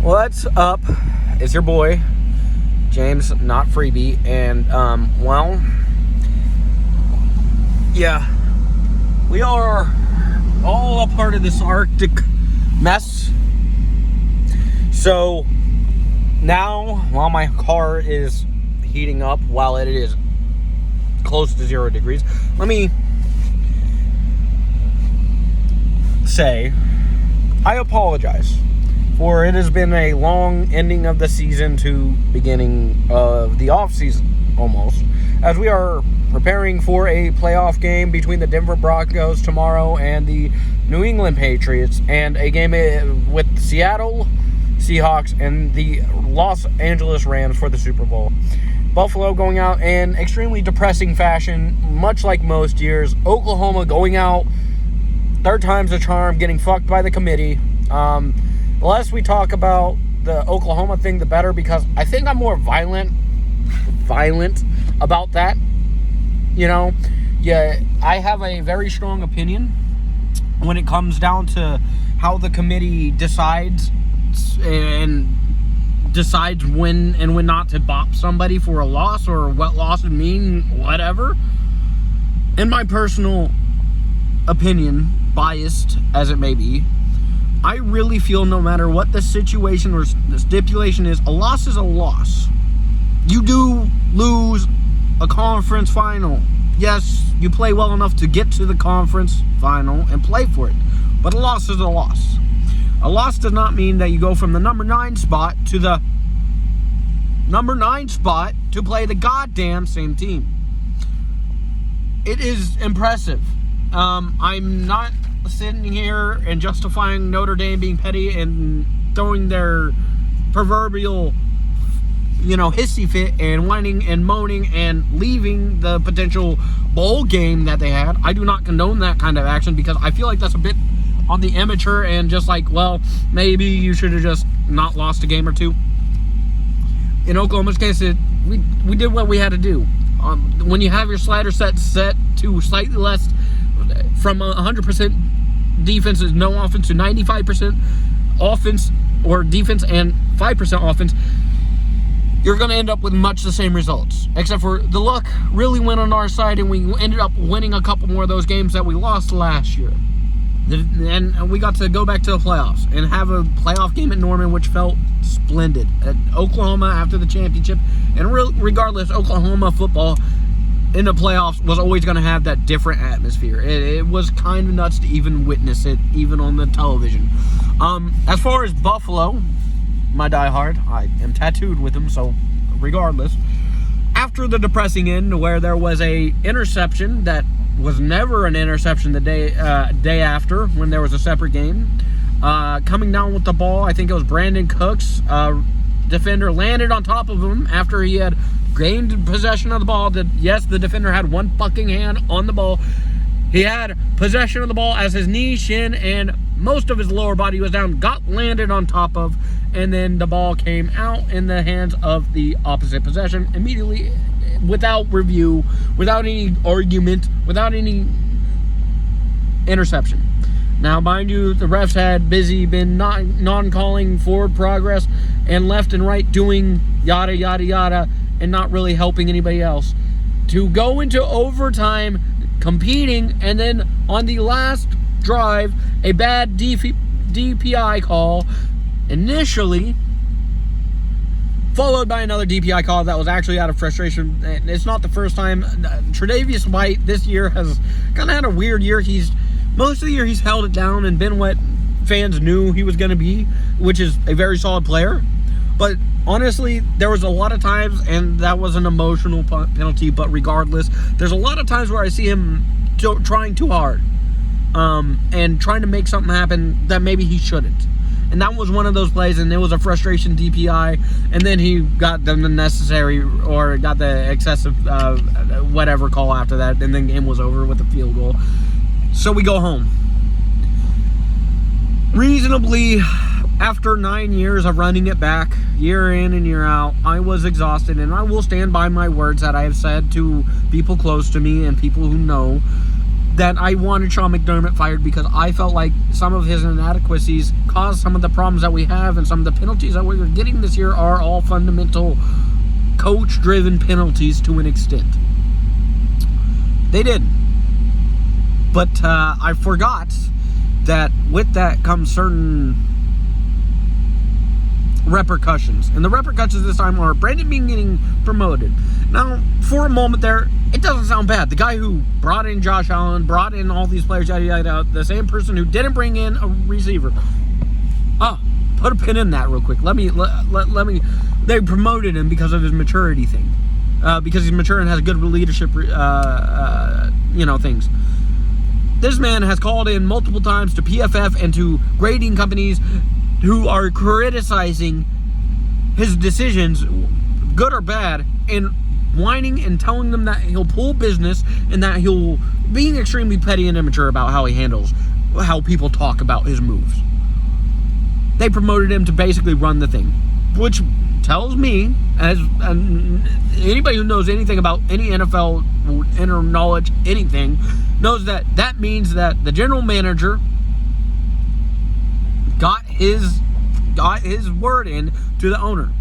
What's up? It's your boy, James, not Freebie, and, yeah, we are all a part of this Arctic mess. So, now, while my car is heating up, while it is close to 0 degrees, let me say, I apologize. For it has been a long ending of the season to beginning of the off season, almost, as we are preparing for a playoff game between the Denver Broncos tomorrow and the New England Patriots, and a game with Seattle Seahawks and the Los Angeles Rams for the Super Bowl. Buffalo going out in extremely depressing fashion, much like most years. Oklahoma going out, third time's a charm, getting fucked by the committee. The less we talk about the Oklahoma thing, the better, because I think I'm more violent about that. I have a very strong opinion when it comes down to how the committee decides when and when not to bop somebody for a loss, or what loss would mean, whatever. In my personal opinion, biased as it may be, I really feel no matter what the situation or the stipulation is, a loss is a loss. You do lose a conference final. Yes, you play well enough to get to the conference final and play for it. But a loss is a loss. A loss does not mean that you go from the number 9 spot to the number 9 spot to play the goddamn same team. It is impressive. I'm not sitting here and justifying Notre Dame being petty and throwing their proverbial, hissy fit and whining and moaning and leaving the potential bowl game that they had. I do not condone that kind of action, because I feel like that's a bit on the amateur and just like, well, maybe you should have just not lost a game or two. In Oklahoma's case, we did what we had to do. When you have your slider set to slightly less, from 100% defense is no offense to 95% offense or defense and 5% offense, you're going to end up with much the same results. Except for the luck really went on our side, and we ended up winning a couple more of those games that we lost last year. And we got to go back to the playoffs and have a playoff game at Norman, which felt splendid. At Oklahoma after the championship, and regardless, Oklahoma football in the playoffs was always going to have that different atmosphere. It was kind of nuts to even witness it, even on the television. As far as Buffalo, my diehard, I am tattooed with them, so regardless. After the depressing end where there was a interception that was never an interception the day after, when there was a separate game, coming down with the ball, I think it was Brandon Cooks, defender landed on top of him after he had gained possession of the ball. Yes, the defender had one fucking hand on the ball. He had possession of the ball as his knee, shin, and most of his lower body was down, got landed on top of, and then the ball came out in the hands of the opposite possession immediately, without review, without any argument, without any interception. Now, mind you, the refs had been non-calling forward progress and left and right doing yada, yada, yada, and not really helping anybody else. To go into overtime competing, and then on the last drive, a bad DPI call initially, followed by another DPI call that was actually out of frustration. And it's not the first time. Tre'Davious White this year has kind of had a weird year. Most of the year he's held it down and been what fans knew he was going to be, which is a very solid player. But honestly, there was a lot of times, and that was an emotional penalty, but regardless, there's a lot of times where I see him trying too hard and trying to make something happen that maybe he shouldn't. And that was one of those plays, and it was a frustration DPI, and then he got the necessary, or got the excessive whatever call after that, and then the game was over with a field goal. So we go home. Reasonably, after 9 years of running it back, year in and year out, I was exhausted, and I will stand by my words that I have said to people close to me and people who know that I wanted Sean McDermott fired because I felt like some of his inadequacies caused some of the problems that we have, and some of the penalties that we were getting this year are all fundamental coach-driven penalties to an extent. They did. But I forgot that with that comes certain repercussions. And the repercussions this time are Brandon being getting promoted. Now, for a moment there, it doesn't sound bad. The guy who brought in Josh Allen, brought in all these players, yada, yada, yada, the same person who didn't bring in a receiver. Put a pin in that real quick. Let me. They promoted him because of his maturity thing. Because he's mature and has good leadership, things. This man has called in multiple times to PFF and to grading companies who are criticizing his decisions, good or bad, and whining and telling them that he'll pull business and that he'll being extremely petty and immature about how he handles how people talk about his moves. They promoted him to basically run the thing, which tells me, as anybody who knows anything about any NFL inner knowledge, anything, knows that means that the general manager got his word in to the owner.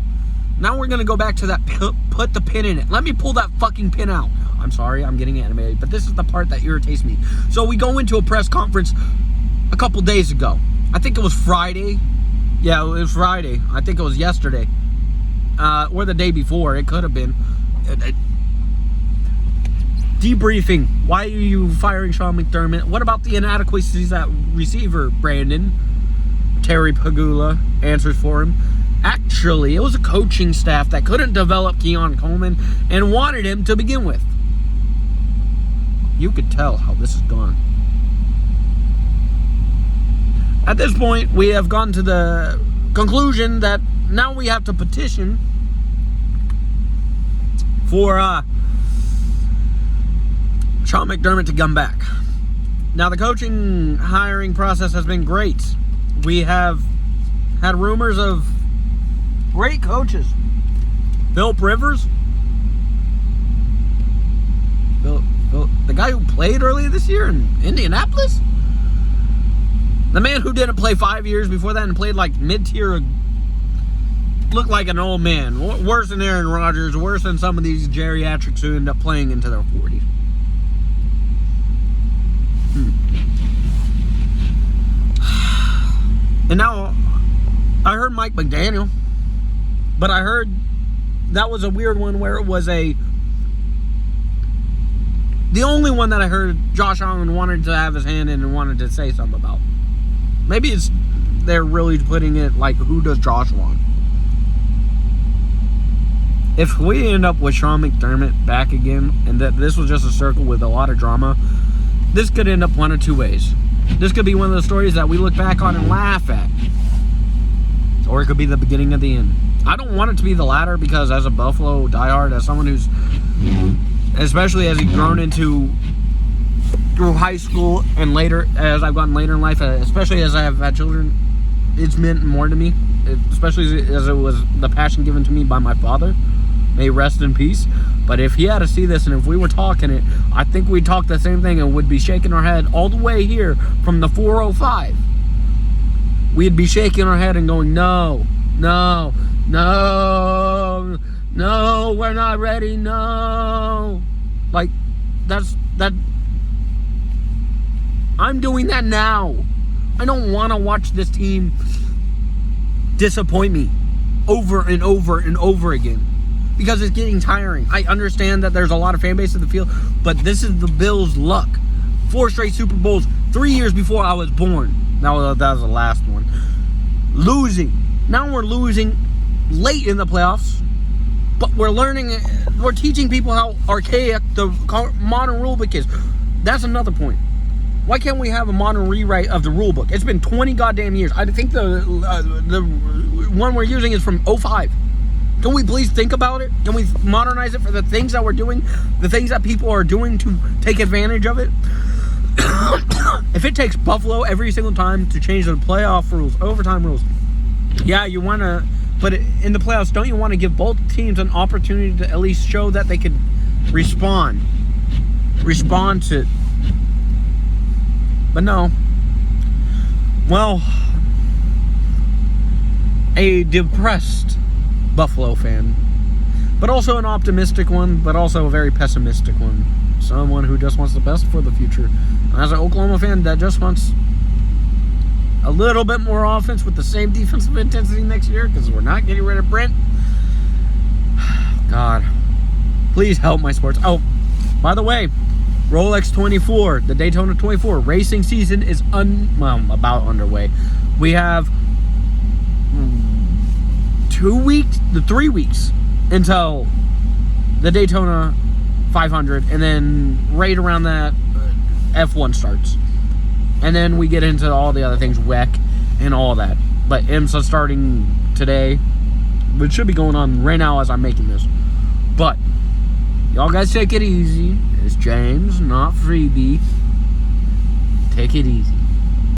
Now we're going to go back to that, put the pin in it. Let me pull that fucking pin out. I'm sorry, I'm getting animated, but this is the part that irritates me. So we go into a press conference a couple days ago. I think it was Friday. Yeah, it was Friday. I think it was yesterday. Or the day before. It could have been. Debriefing. Why are you firing Sean McDermott? What about the inadequacies at receiver, Brandon? Terry Pagula answers for him. Actually, it was a coaching staff that couldn't develop Keon Coleman and wanted him to begin with. You could tell how this has gone. At this point, we have gotten to the conclusion that now we have to petition for Sean McDermott to come back. Now, the coaching hiring process has been great. We have had rumors of great coaches. Philip Rivers, the guy who played earlier this year in Indianapolis. The man who didn't play 5 years before that and played like mid-tier, looked like an old man. Worse than Aaron Rodgers, worse than some of these geriatrics who end up playing into their 40s. And now, I heard Mike McDaniel, but I heard that was a weird one where it was the only one that I heard Josh Allen wanted to have his hand in and wanted to say something about. Maybe they're really putting it like, who does Josh want? If we end up with Sean McDermott back again, and that this was just a circle with a lot of drama, this could end up one of two ways. This could be one of those stories that we look back on and laugh at. Or it could be the beginning of the end. I don't want it to be the latter because as a Buffalo diehard, as someone who's, especially as he's grown through high school and later, as I've gotten later in life, especially as I have had children, it's meant more to me, especially as it was the passion given to me by my father. May he rest in peace. But if he had to see this and if we were talking it, I think we'd talk the same thing and would be shaking our head all the way here from the 405. We'd be shaking our head and going, no, no, no, no, we're not ready, no. Like, that. I'm doing that now. I don't want to watch this team disappoint me over and over and over again because it's getting tiring. I understand that there's a lot of fan base in the field, but this is the Bills' luck. 4 straight Super Bowls, 3 years before I was born. That was the last one. Losing. Now we're losing late in the playoffs, but we're teaching people how archaic the modern rule book is. That's another point. Why can't we have a modern rewrite of the rule book? It's been 20 goddamn years. I think the one we're using is from 05. Can we please think about it? Can we modernize it for the things that we're doing? The things that people are doing to take advantage of it? If it takes Buffalo every single time to change the playoff rules, overtime rules, yeah, you want to, but in the playoffs, don't you want to give both teams an opportunity to at least show that they could respond to But no. Well, a depressed Buffalo fan, but also an optimistic one, but also a very pessimistic one. Someone who just wants the best for the future. As an Oklahoma fan that just wants a little bit more offense with the same defensive intensity next year, because we're not getting rid of Brent. God, please help my sports. Oh, by the way, Rolex 24, the Daytona 24 racing season is about underway. We have 3 weeks until the Daytona 500, and then right around that F1 starts, and then we get into all the other things, WEC and all that. But IMSA starting today, but it should be going on right now as I'm making this. But y'all guys take it easy. It's James, not Freebie. Take it easy.